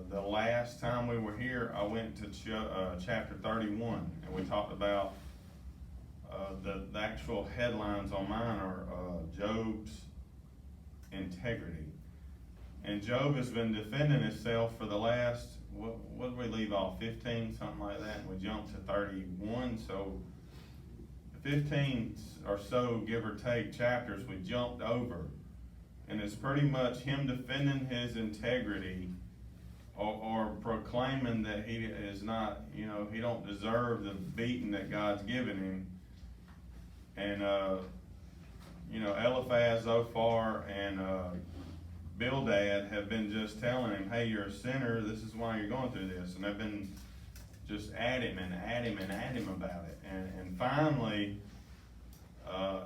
the last time we were here, I went to chapter 31, and we talked about the actual headlines on mine are Job's integrity. And Job has been defending himself for the last, what did we leave off, 15, something like that, and we jumped to 31, so 15 or so, give or take, chapters we jumped over. And it's pretty much him defending his integrity or proclaiming that he is not, he don't deserve the beating that God's given him. And, Eliphaz, Zophar, and Bildad have been just telling him, hey, you're a sinner, this is why you're going through this. And they've been just at him about it. And finally,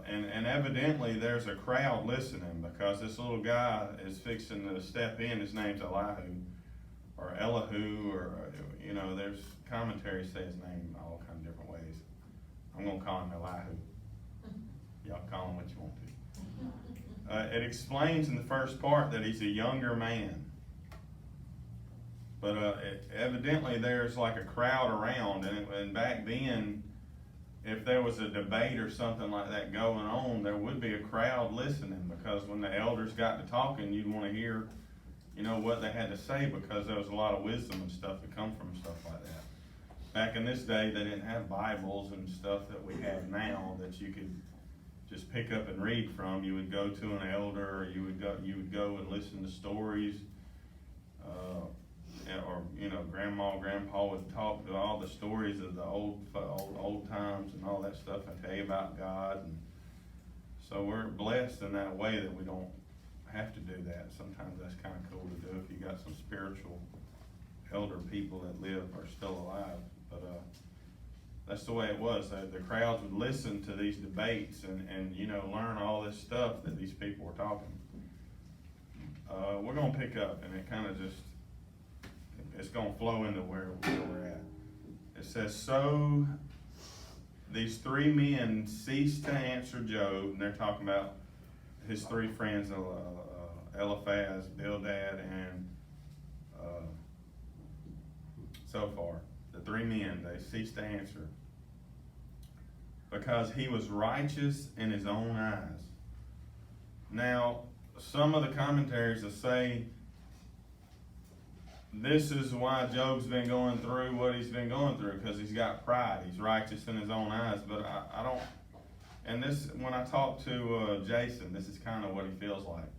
and evidently there's a crowd listening, because this little guy is fixing to step in. His name's Elihu, or Elihu, or, there's commentaries say his name all kind of different ways. I'm going to call him Elihu. Y'all call him what you want to. It explains in the first part that he's a younger man. But evidently there's like a crowd around, and back then, if there was a debate or something like that going on, there would be a crowd listening, because when the elders got to talking, you'd want to hear, what they had to say, because there was a lot of wisdom and stuff that come from stuff like that. Back in this day, they didn't have Bibles and stuff that we have now that you could just pick up and read from. You would go to an elder, or you would go and listen to stories, or grandma, grandpa would talk to all the stories of the old times and all that stuff, and tell you about God. And so we're blessed in that way that we don't have to do that. Sometimes that's kind of cool to do if you got some spiritual elder people that live or still alive. But that's the way it was. The crowds would listen to these debates and learn all this stuff that these people were talking. We're going to pick up, and it kind of just, it's going to flow into where we're at. It says, so these three men ceased to answer Job, and they're talking about his three friends, Eliphaz, Bildad, and Zophar. The three men, they ceased to answer, because he was righteous in his own eyes. Now, some of the commentaries will say this is why Job's been going through what he's been going through, because he's got pride. He's righteous in his own eyes. But I don't, and this, when I talk to Jason, this is kind of what he feels like.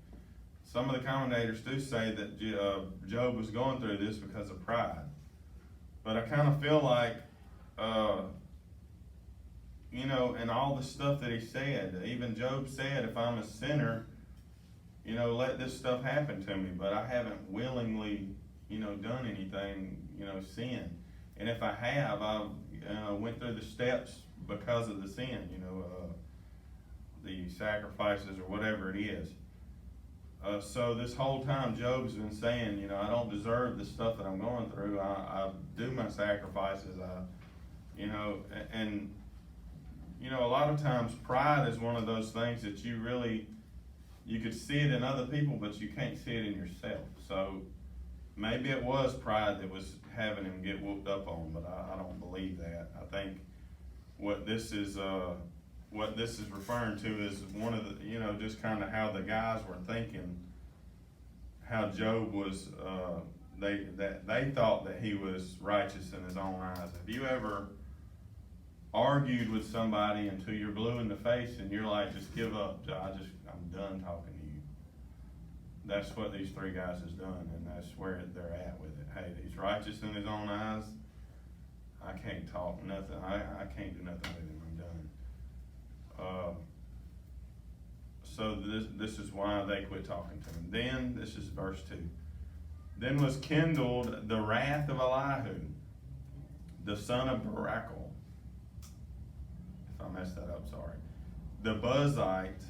Some of the commentators do say that Job was going through this because of pride. But I kind of feel like, and all the stuff that he said, even Job said, if I'm a sinner, let this stuff happen to me. But I haven't willingly, done anything, sin. And if I have, I went through the steps because of the sin, the sacrifices or whatever it is. So this whole time Job's been saying, I don't deserve the stuff that I'm going through. I do my sacrifices. A lot of times pride is one of those things that you could see it in other people, but you can't see it in yourself. So maybe it was pride that was having him get whooped up on, but I don't believe that. I think what this is referring to is one of the, just kind of how the guys were thinking, how Job was, they thought that he was righteous in his own eyes. Have you ever argued with somebody until you're blue in the face and you're like, just give up, I'm done talking to you? That's what these three guys has done, and that's where they're at with it. Hey, he's righteous in his own eyes. I can't talk nothing. I can't do nothing with him. I'm done. So this is why they quit talking to him. Then, this is verse 2. Then was kindled the wrath of Elihu, the son of Barachel. If I messed that up, sorry. The Buzite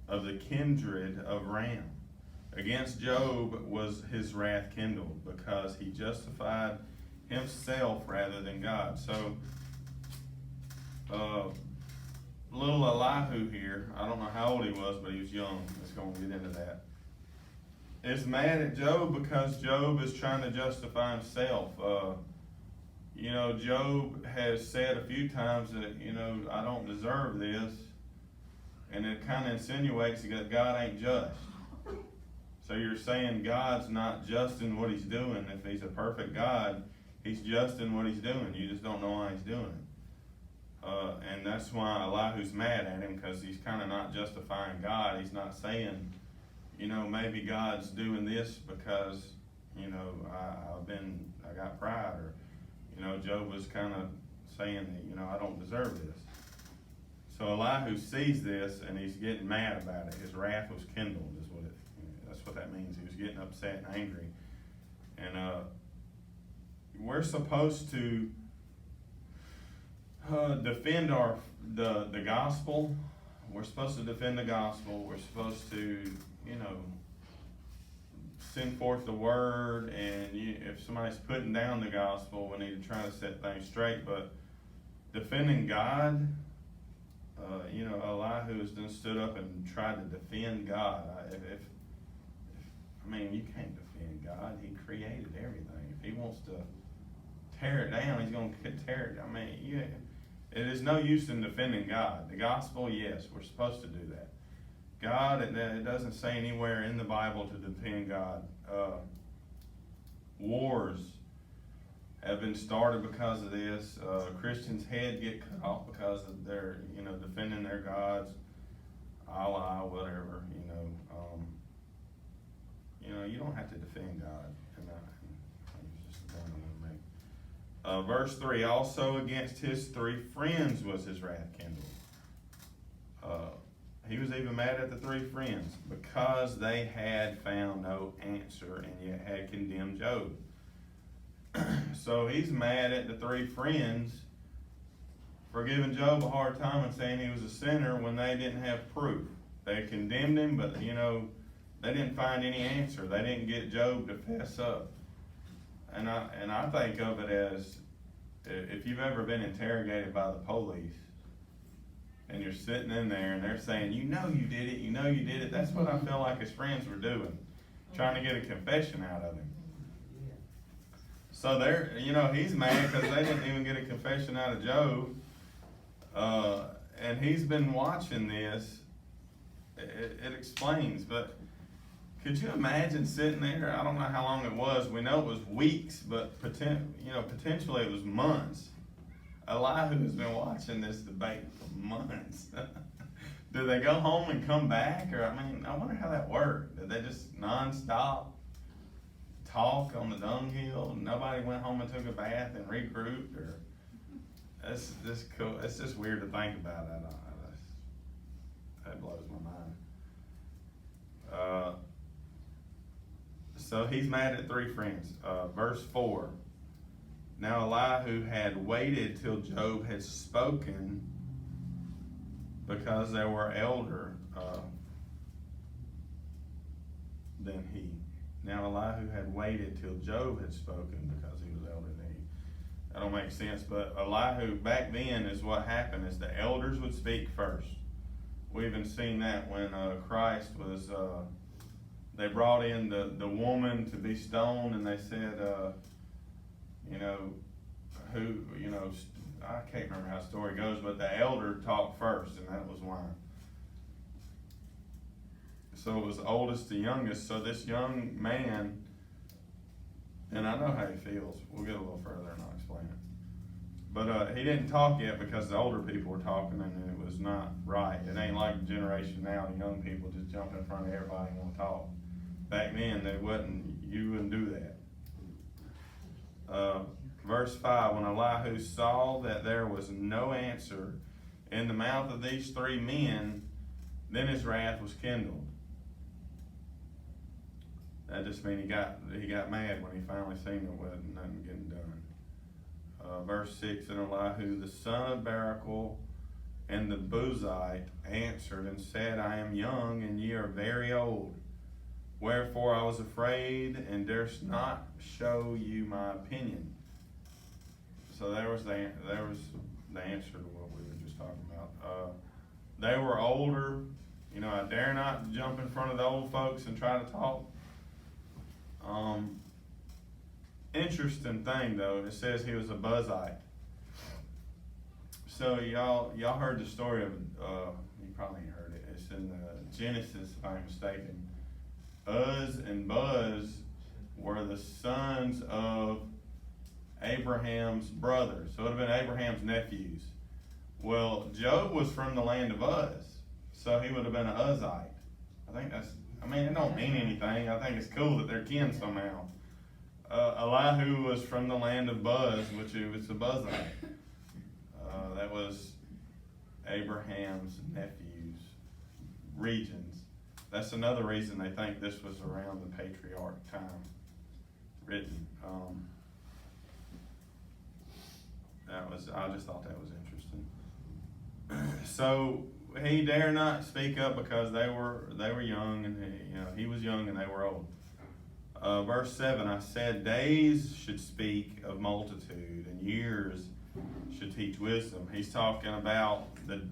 of the kindred of Ram. Against Job was his wrath kindled, because he justified himself rather than God. So, little Elihu here, I don't know how old he was, but he was young. Let's go and get into that. is mad at Job because Job is trying to justify himself. Job has said a few times that, I don't deserve this. And it kind of insinuates that God ain't just. So you're saying God's not just in what he's doing. If he's a perfect God, he's just in what he's doing. You just don't know why he's doing it. And that's why Elihu's mad at him, because he's kind of not justifying God. He's not saying, maybe God's doing this because, I got pride, or, Job was kind of saying that, I don't deserve this. So Elihu sees this and he's getting mad about it. His wrath was kindled, that's what that means. He was getting upset and angry. And we're supposed to defend the gospel. We're supposed to defend the gospel. We're supposed to, send forth the word. And if somebody's putting down the gospel, we need to try to set things straight. But defending God, Elihu has then stood up and tried to defend God. You can't defend God. He created everything. If he wants to tear it down, he's going to tear it. It is no use in defending God. The gospel, yes, we're supposed to do that. God, it doesn't say anywhere in the Bible to defend God. Wars have been started because of this. Christians' head get cut off because of their, defending their gods, Allah, whatever, you don't have to defend God. Verse 3, also against his 3 friends was his wrath kindled. He was even mad at the 3 friends because they had found no answer and yet had condemned Job. So he's mad at the 3 friends for giving Job a hard time and saying he was a sinner when they didn't have proof. They condemned him, but they didn't find any answer. They didn't get Job to fess up. And I think of it as, if you've ever been interrogated by the police and you're sitting in there and they're saying, you did it, that's what I feel like his friends were doing, trying to get a confession out of him. So he's mad because they didn't even get a confession out of Job. And he's been watching this. It explains, but could you imagine sitting there? I don't know how long it was. We know it was weeks, but potentially it was months. Elihu has been watching this debate for months. Do they go home and come back? Or, I wonder how that worked. Did they just nonstop talk on the dunghill? Nobody went home and took a bath and regrouped? Or that's just cool. It's just weird to think about. That blows my mind. So he's mad at 3 friends. Verse 4. Now Elihu had waited till Job had spoken, because they were elder than he. Now Elihu had waited till Job had spoken, because he was elder than he. That don't make sense, but Elihu, back then, is what happened is the elders would speak first. We even seen that when Christ was, they brought in the woman to be stoned, and they said, I can't remember how the story goes, but the elder talked first, and that was why. So it was oldest to youngest. So this young man, and I know how he feels. We'll get a little further and I'll explain it. But he didn't talk yet because the older people were talking, and it was not right. It ain't like the generation now, the young people just jump in front of everybody and want to talk. Back then, you wouldn't do that. Verse 5, when Elihu saw that there was no answer in the mouth of these 3 men, then his wrath was kindled. That just means he got mad when he finally seen there wasn't nothing getting done. Verse 6, and Elihu, the son of Barachel, and the Buzite, answered and said, I am young, and ye are very old. Wherefore I was afraid, and durst not show you my opinion. So there was the answer to what we were just talking about. They were older. I dare not jump in front of the old folks and try to talk. Interesting thing though, it says he was a Buzzite. So y'all heard the story of, you probably ain't heard it. It's in Genesis, if I'm mistaken. Uz and Buz were the sons of Abraham's brothers. So it would have been Abraham's nephews. Well, Job was from the land of Uz, so he would have been an Uzite. It don't mean anything. I think it's cool that they're kin somehow. Elihu was from the land of Buz, which was a Buzite. That was Abraham's nephew's regions. That's another reason they think this was around the patriarch time written. I just thought that was interesting. So he dare not speak up because they were young, and he was young and they were old. Verse 7, I said, days should speak of multitude, and years should teach wisdom. He's talking about the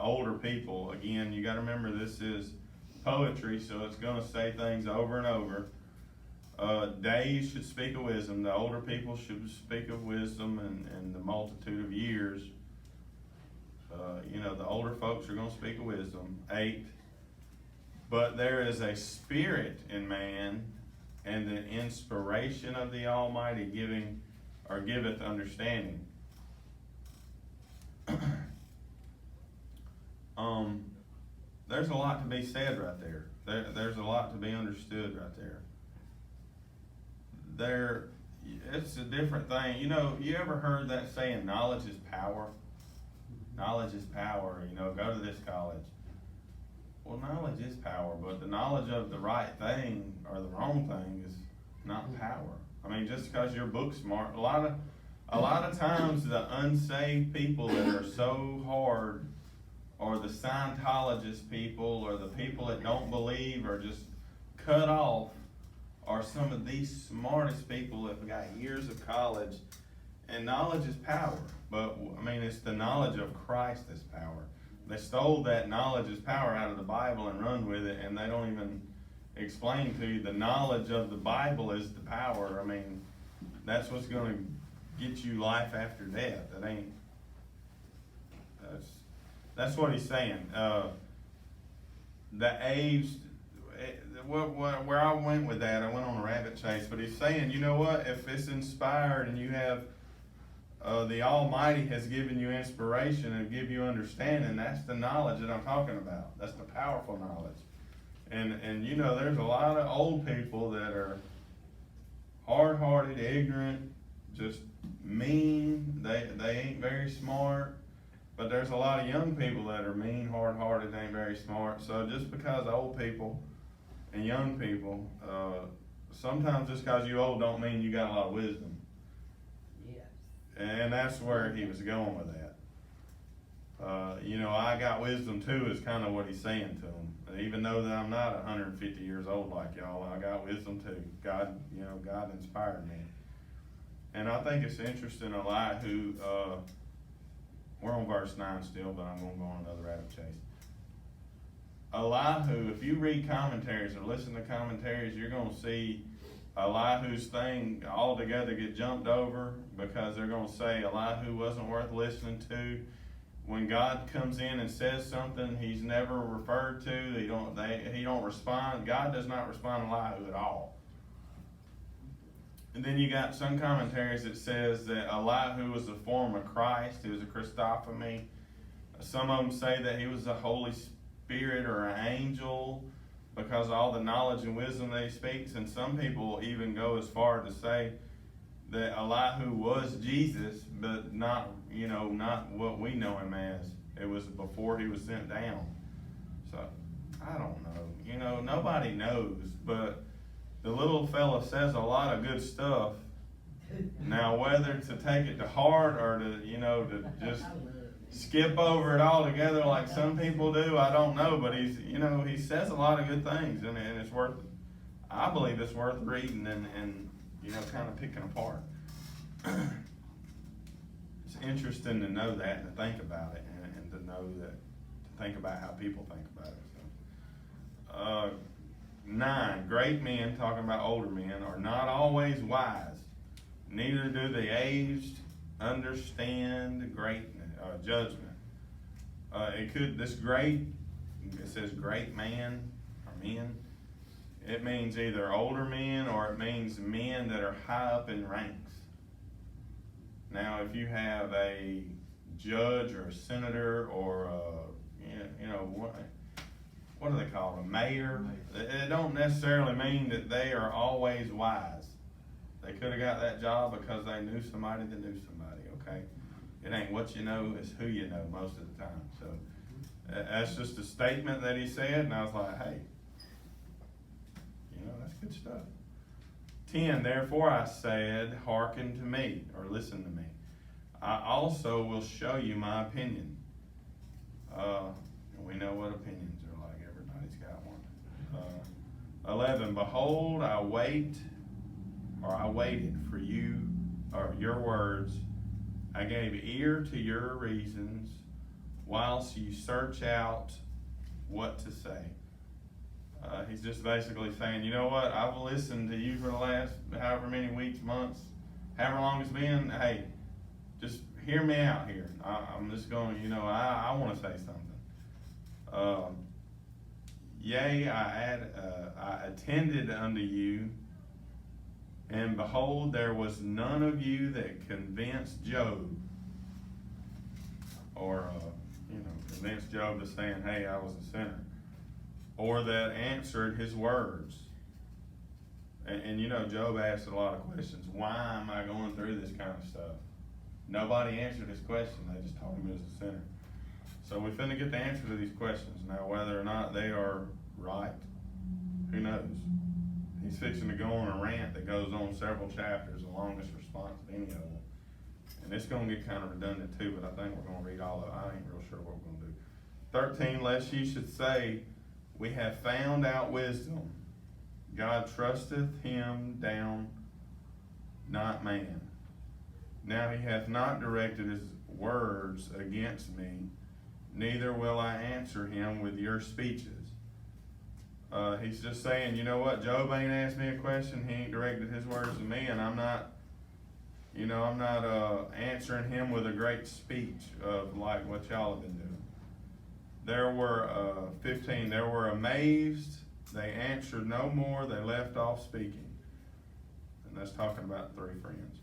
older people. Again, you got to remember this is poetry, so it's going to say things over and over. Days should speak of wisdom. The older people should speak of wisdom, and the multitude of years. The older folks are going to speak of wisdom. 8, but there is a spirit in man, and the inspiration of the Almighty giveth understanding. There's a lot to be said right there. There's a lot to be understood right there. It's a different thing. You ever heard that saying, knowledge is power? Knowledge is power. Go to this college. Well, knowledge is power, but the knowledge of the right thing or the wrong thing is not power. Just because you're book smart, a lot of times the unsaved people that are so hard, or the Scientologist people, or the people that don't believe or just cut off, are some of the smartest people that have got years of college. And knowledge is power, but it's the knowledge of Christ that's power. They stole that knowledge is power out of the Bible and run with it, and they don't even explain to you the knowledge of the Bible is the power. That's what's going to get you life after death. That's what he's saying. The age, where I went with that, I went on a rabbit chase, but he's saying, you know what, if it's inspired and you have the Almighty has given you inspiration and give you understanding, that's the knowledge that I'm talking about. That's the powerful knowledge. And there's a lot of old people that are hard-hearted, ignorant, just mean. They ain't very smart. But there's a lot of young people that are mean, hard-hearted, ain't very smart. So just because old people and young people, sometimes just because you're old don't mean you got a lot of wisdom. And that's where he was going with that. I got wisdom too is kind of what he's saying to them. Even though that I'm not 150 years old like y'all, I got wisdom too. God inspired me. And I think it's interesting, Elihu, we're on verse 9 still, but I'm going to go on another rabbit chase. Elihu, if you read commentaries or listen to commentaries, you're going to see Elihu's thing altogether get jumped over, because they're going to say Elihu wasn't worth listening to. When God comes in and says something he's never referred to, he don't respond. God does not respond to Elihu at all. And then you got some commentaries that says that Elihu was a form of Christ. He was a Christophany. Some of them say that he was the Holy Spirit or an angel, because of all the knowledge and wisdom that he speaks. And some people even go as far to say that Elihu was Jesus, but not what we know him as. It was before he was sent down. So, I don't know. Nobody knows, but the little fella says a lot of good stuff. Now, whether to take it to heart or to just skip over it altogether like some people do, I don't know. But he says a lot of good things, and it's worth. I believe it's worth reading and kind of picking apart. It's interesting to know that and to think about it, and to know that, to think about how people think about it. So, 9, great men, talking about older men, are not always wise, neither do the aged understand judgment. It says great man or men. It means either older men or it means men that are high up in ranks. Now, if you have a judge or a senator or what do they call it, a mayor? It don't necessarily mean that they are always wise. They could have got that job because they knew somebody that knew somebody, okay? It ain't what you know, it's who you know most of the time. So that's just a statement that he said, and I was like, hey, that's good stuff. 10, therefore I said, hearken to me, or listen to me. I also will show you my opinion. We know what opinions are like. Everybody's got one. 11, behold, I waited for you, or your words. I gave ear to your reasons, whilst you search out what to say. He's just basically saying, you know what, I've listened to you for the last however many weeks, months, however long it's been. Hey, just hear me out here. I'm just going, I want to say something. Yea, I attended unto you, and behold, there was none of you that convinced Job, or convinced Job to saying, hey, I was a sinner, or that answered his words. And Job asked a lot of questions. Why am I going through this kind of stuff? Nobody answered his question. They just told him he was a sinner. So we're finna get the answer to these questions. Now, whether or not they are right, who knows? He's fixing to go on a rant that goes on several chapters, the longest response of any of them. And it's going to get kind of redundant too, but I think we're going to read all of it. I ain't real sure what we're going to do. 13, lest ye should say, we have found out wisdom. God trusteth him down, not man. Now he hath not directed his words against me, neither will I answer him with your speeches. He's just saying, you know what, Job ain't asked me a question, he ain't directed his words to me, and I'm not answering him with a great speech of like what y'all have been doing. There were, 15, there were amazed, they answered no more, they left off speaking. And that's talking about 3 friends.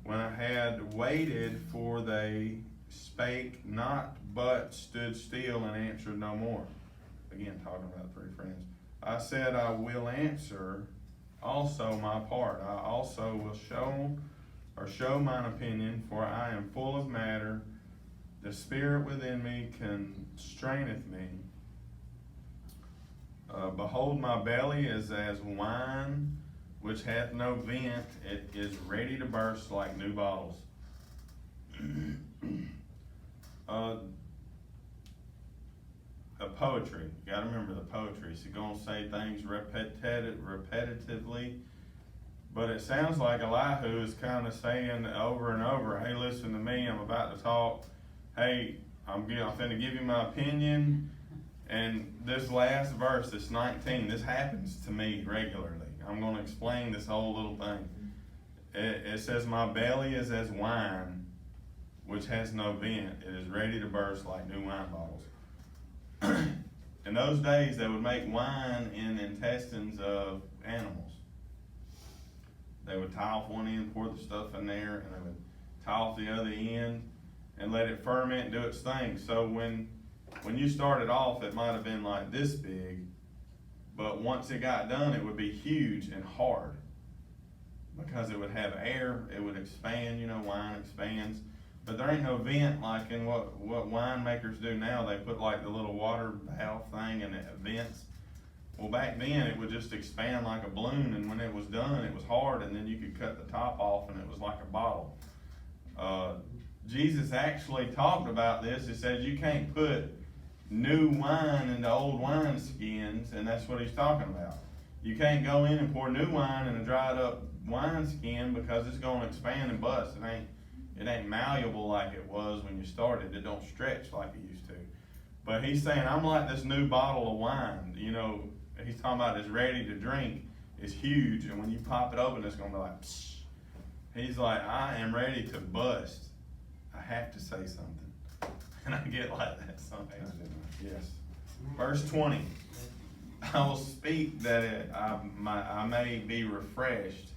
When I had waited for, they spake not, but stood still and answered no more. Again, talking about 3 friends. I said, I will answer also my part. I also will show mine opinion, for I am full of matter. The spirit within me constraineth me. Behold, my belly is as wine which hath no vent. It is ready to burst like new bottles. Poetry. You gotta remember the poetry. So you're gonna say things repetitively. But it sounds like Elihu is kind of saying over and over, hey, listen to me, I'm about to talk. Hey, I'm finna give you my opinion. And this last verse, this 19, this happens to me regularly. I'm going to explain this whole little thing. It says, my belly is as wine, which has no vent. It is ready to burst like new wine bottles. In those days, they would make wine in intestines of animals. They would tie off one end, pour the stuff in there, and they would tie off the other end and let it ferment and do its thing. So when you started off, it might have been like this big, but once it got done, it would be huge and hard because it would have air, it would expand, wine expands. But there ain't no vent like in what winemakers do now. They put like the little water valve thing and it vents. Well, back then it would just expand like a balloon, and when it was done, it was hard, and then you could cut the top off and it was like a bottle. Jesus actually talked about this. He said you can't put new wine into old wine skins, and that's what he's talking about. You can't go in and pour new wine in a dried up wine skin because it's going to expand and bust. It ain't malleable like it was when you started. It don't stretch like it used to. But he's saying, I'm like this new bottle of wine. he's talking about is ready to drink is huge, and when you pop it open, it's gonna be like, psh. He's like, I am ready to bust. I have to say something. And I get like that sometimes. Yes. Verse 20. I will speak that I may be refreshed.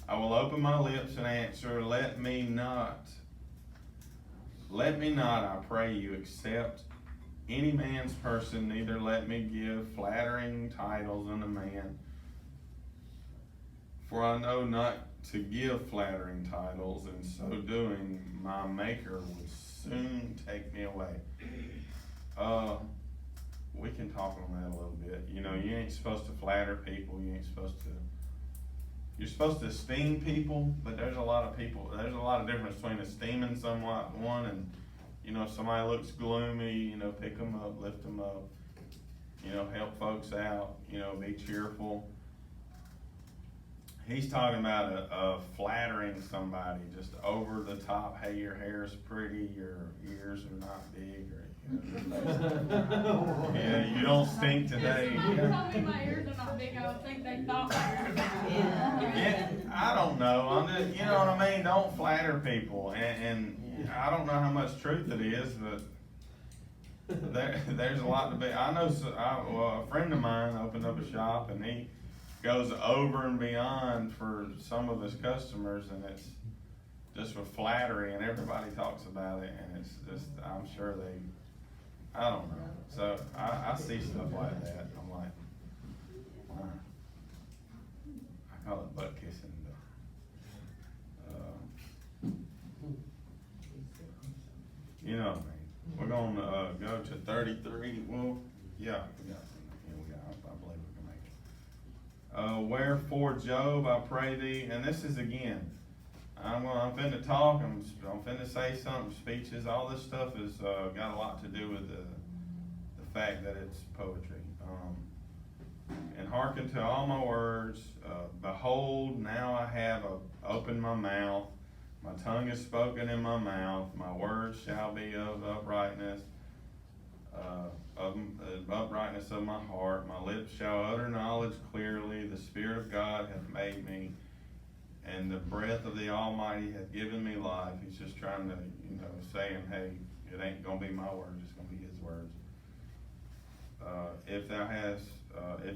I will open my lips and answer. Let me not, I pray you, accept any man's person, neither let me give flattering titles unto man. For I know not to give flattering titles, and so doing, my Maker would soon take me away. We can talk on that a little bit. You know, you ain't supposed to flatter people. You're supposed to esteem people, but there's a lot of difference between esteeming someone and, you know, if somebody looks gloomy, you know, pick them up, lift them up, you know, help folks out, you know, be cheerful. He's talking about flattering somebody, just over the top. Hey, your hair's pretty, your ears are not big, or yeah, you don't stink today. If somebody told me my ears are not big, I would think they thought my ears were big. Yeah, I don't know. I'm just, you know what I mean? Don't flatter people, and I don't know how much truth it is, but there's a lot to be. I know. A friend of mine opened up a shop, and he goes over and beyond for some of his customers, and it's just with flattery, and everybody talks about it, and it's just, I'm sure I don't know. So I see stuff like that. I'm like, wow. I call it butt kissing, but, you know, we're gonna go to 33. Well, yeah, I believe we can make it. Wherefore, Job, I pray thee, and this is again, I'm finna talk, I'm finna say something, speeches, all this stuff has got a lot to do with the fact that it's poetry. And hearken to all my words, behold, now I have opened my mouth, my tongue is spoken in my mouth, my words shall be of uprightness, of uprightness of my heart, my lips shall utter knowledge clearly, the Spirit of God hath made me, and the breath of the Almighty hath given me life. He's just trying to, you know, saying, hey, it ain't gonna be my words, it's gonna be his words. If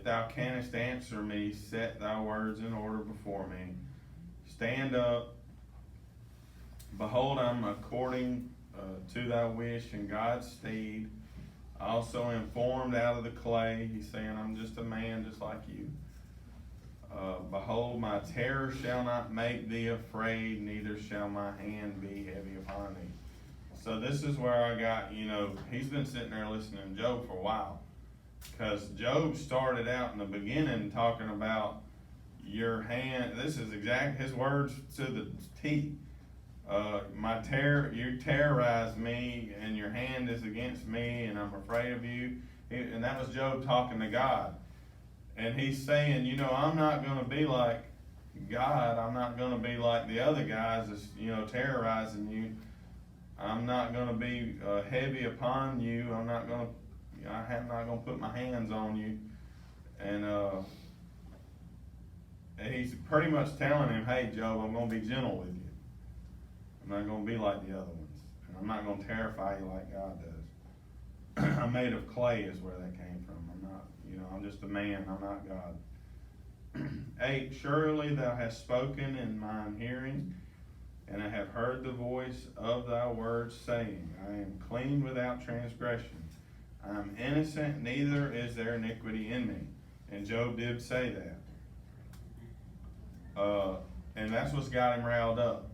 thou canst answer me, set thy words in order before me. Stand up, behold, I'm according to thy wish and God's steed. Also informed out of the clay. He's saying, I'm just a man just like you. Behold, my terror shall not make thee afraid, neither shall my hand be heavy upon thee. So this is where I got, you know, he's been sitting there listening to Job for a while. Because Job started out in the beginning talking about your hand. This is exact his words to the T. You terrorize me, and your hand is against me, and I'm afraid of you. And that was Job talking to God. And he's saying, you know, I'm not going to be like God. I'm not going to be like the other guys that's, you know, terrorizing you. I'm not going to be heavy upon you. I'm not going to put my hands on you. And he's pretty much telling him, hey, Job, I'm going to be gentle with you. I'm not going to be like the other ones. And I'm not going to terrify you like God does. I'm made of clay is where that came from. I'm just a man, I'm not God. 8, surely thou hast spoken in mine hearing, and I have heard the voice of thy words, saying, I am clean without transgression. I am innocent, neither is there iniquity in me. And Job did say that. And that's what's got him riled up.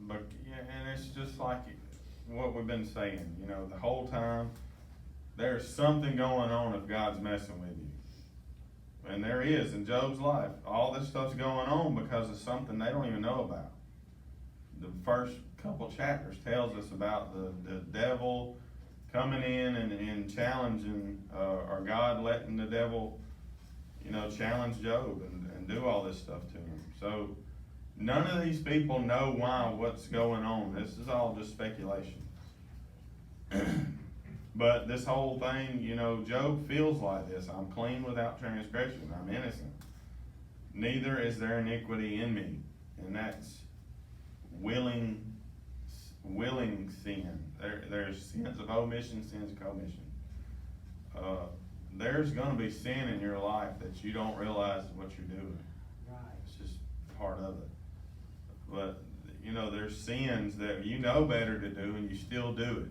But, yeah, and it's just like what we've been saying, you know, the whole time. There's something going on if God's messing with you. And there is in Job's life. All this stuff's going on because of something they don't even know about. The first couple chapters tells us about the devil coming in and challenging, or God letting the devil, you know, challenge Job and do all this stuff to him. So none of these people know what's going on. This is all just speculation. But this whole thing, you know, Job feels like this. I'm clean without transgression. I'm innocent. Neither is there iniquity in me. And that's willing sin. There's sins of omission, sins of commission. There's gonna be sin in your life that you don't realize what you're doing. Right. It's just part of it. But, you know, there's sins that you know better to do and you still do it.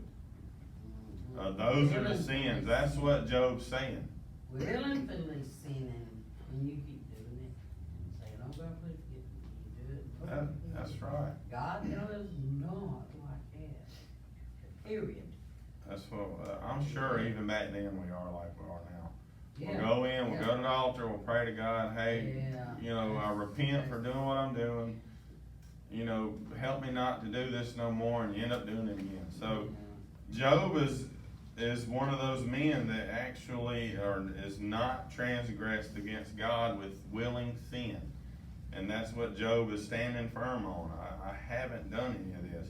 Those are the sins. That's what Job's saying. Willingly sinning, and you keep doing it, and saying, "Oh God, please forgive me." You do it. That's right. God does not like that. Period. That's what, I'm sure even back then we are like we are now. Yeah. We'll go in, we'll go to the altar, we'll pray to God, hey, Yeah. you know, I repent for doing what I'm doing. You know, help me not to do this no more, and you end up doing it again. So Job is one of those men that actually is not transgressed against God with willing sin. And that's what Job is standing firm on. I haven't done any of this.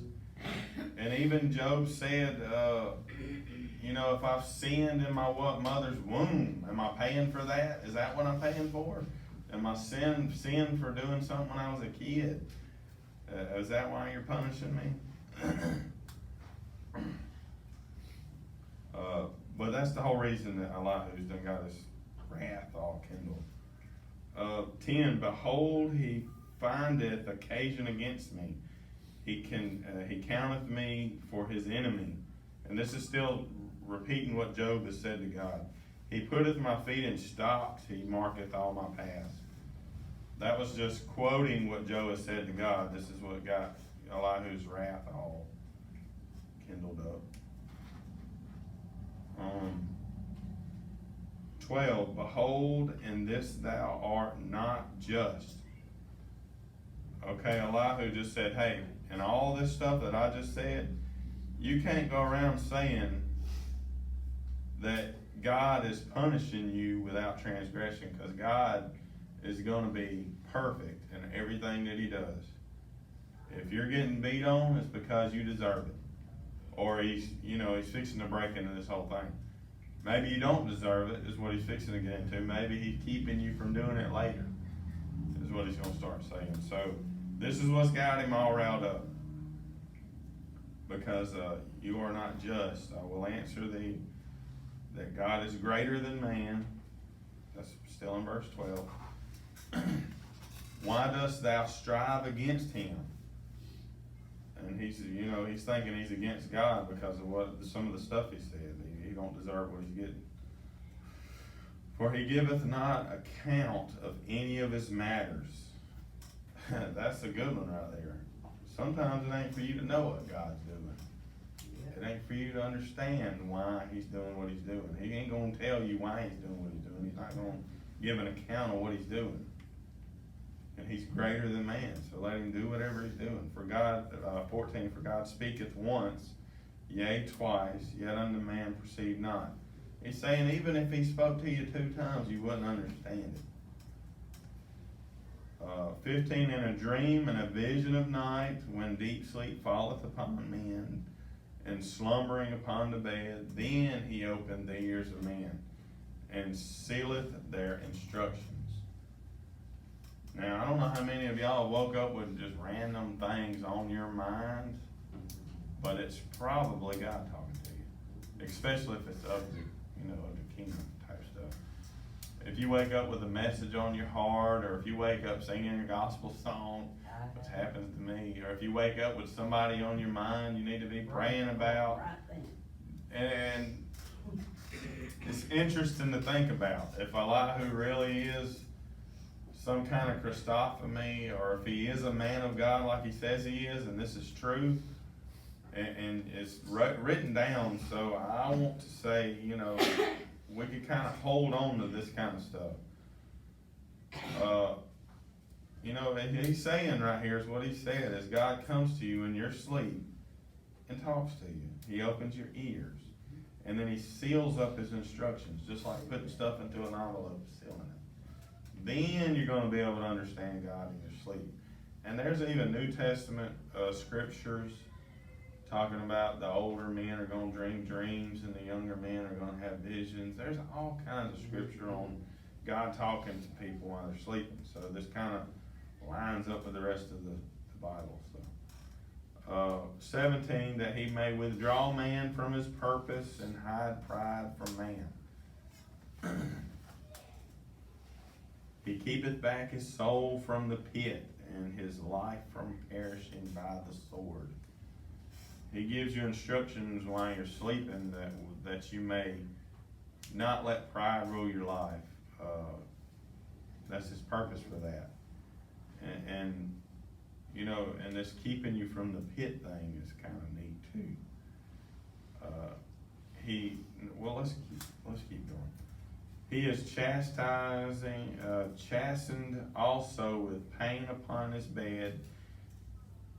And even Job said, you know, if I've sinned in my mother's womb, am I paying for that? Is that what I'm paying for? Am I sin for doing something when I was a kid? Is that why you're punishing me? But that's the whole reason that Elihu's done got his wrath all kindled. 10, behold, he findeth occasion against me. He counteth me for his enemy. And this is still repeating what Job has said to God. He putteth my feet in stocks, he marketh all my paths. That was just quoting what Job has said to God. This is what got Elihu's wrath all kindled up. 12, behold, in this thou art not just. Okay, Elihu just said, hey, and all this stuff that I just said, you can't go around saying that God is punishing you without transgression, because God is going to be perfect in everything that he does. If you're getting beat on, it's because you deserve it. Or he's fixing to break into this whole thing. Maybe you don't deserve it, is what he's fixing to get into. Maybe he's keeping you from doing it later, is what he's going to start saying. So this is what's got him all riled up. Because you are not just. I will answer thee that God is greater than man. That's still in verse 12. Why dost thou strive against him? And he's thinking he's against God because of some of the stuff he said. He don't deserve what he's getting. For he giveth not account of any of his matters. That's a good one right there. Sometimes it ain't for you to know what God's doing. It ain't for you to understand why he's doing what he's doing. He ain't gonna tell you why he's doing what he's doing. He's not gonna give an account of what he's doing. And he's greater than man, so let him do whatever he's doing. For God, 14, for God speaketh once, yea, twice, yet unto man perceive not. He's saying even if he spoke to you 2 times, you wouldn't understand it. 15, in a dream and a vision of night, when deep sleep falleth upon men, and slumbering upon the bed, then he opened the ears of men, and sealeth their instructions. Now, I don't know how many of y'all woke up with just random things on your mind, but it's probably God talking to you, especially if it's of the kingdom type stuff. If you wake up with a message on your heart, or if you wake up singing a gospel song, which happens to me, or if you wake up with somebody on your mind you need to be praying about, and it's interesting to think about if Elihu really is some kind of Christophany, or if he is a man of God like he says he is, and this is true, and it's written down. So I want to say, we could kind of hold on to this kind of stuff. He's saying right here is what he said, is God comes to you in your sleep and talks to you. He opens your ears, and then he seals up his instructions, just like putting stuff into an envelope, sealing it. Then you're going to be able to understand God in your sleep. And there's even New Testament scriptures talking about the older men are gonna dream dreams and the younger men are gonna have visions. There's all kinds of scripture on God talking to people while they're sleeping. So this kind of lines up with the rest of the Bible. So, 17, that he may withdraw man from his purpose and hide pride from man. He keepeth back his soul from the pit and his life from perishing by the sword. He gives you instructions while you're sleeping that you may not let pride rule your life. That's his purpose for that. And you know, and this keeping you from the pit thing is kind of neat too. Let's keep going. He is chastened also with pain upon his bed,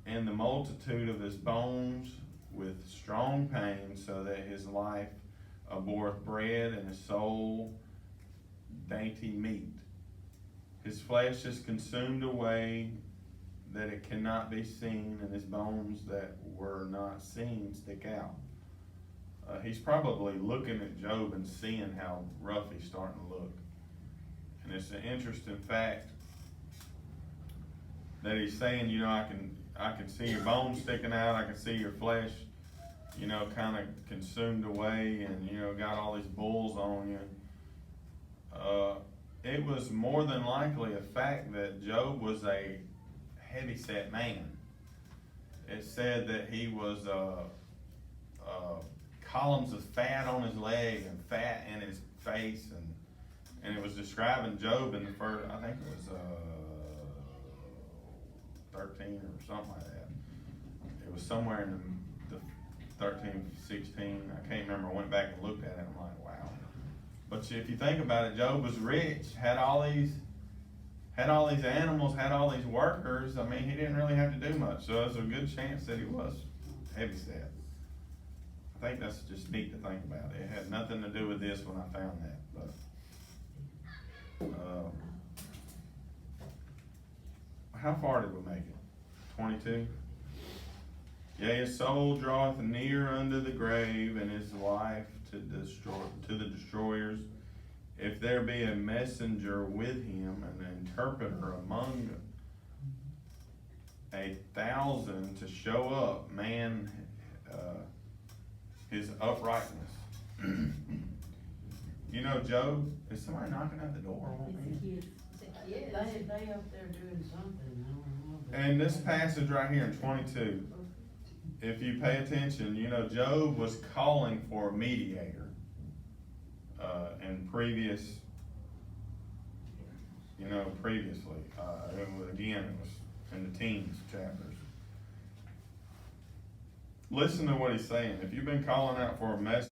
and the multitude of his bones with strong pain, so that his life abhorreth bread, and his soul dainty meat. His flesh is consumed away, that it cannot be seen, and his bones that were not seen stick out. He's probably looking at Job and seeing how rough he's starting to look. And it's an interesting fact that he's saying, you know, I can see your bones sticking out, I can see your flesh, you know, kind of consumed away, and, you know, got all these bulls on you. It was more than likely a fact that Job was a heavyset man. It said that he was columns of fat on his leg and fat in his face, and it was describing Job in the first, I think it was 13 or something like that. It was somewhere in the 13, 16, I can't remember. I went back and looked at it, I'm like, wow. But if you think about it, Job was rich, had all these animals, had all these workers. I mean, he didn't really have to do much, so there's a good chance that he was heavyset. I think that's just neat to think about. It had nothing to do with this when I found that, but how far did we make it? 22? Yea, his soul draweth near unto the grave, and his life to the destroyers. If there be a messenger with him, an interpreter among 1,000 to show up, man, his uprightness. You know, Job, is somebody knocking at the door? They up there doing something, I don't know. And this passage right here in 22, if you pay attention, you know, Job was calling for a mediator. In previous, you know, previously, it was in the teens chapters. Listen to what he's saying. If you've been calling out for a message,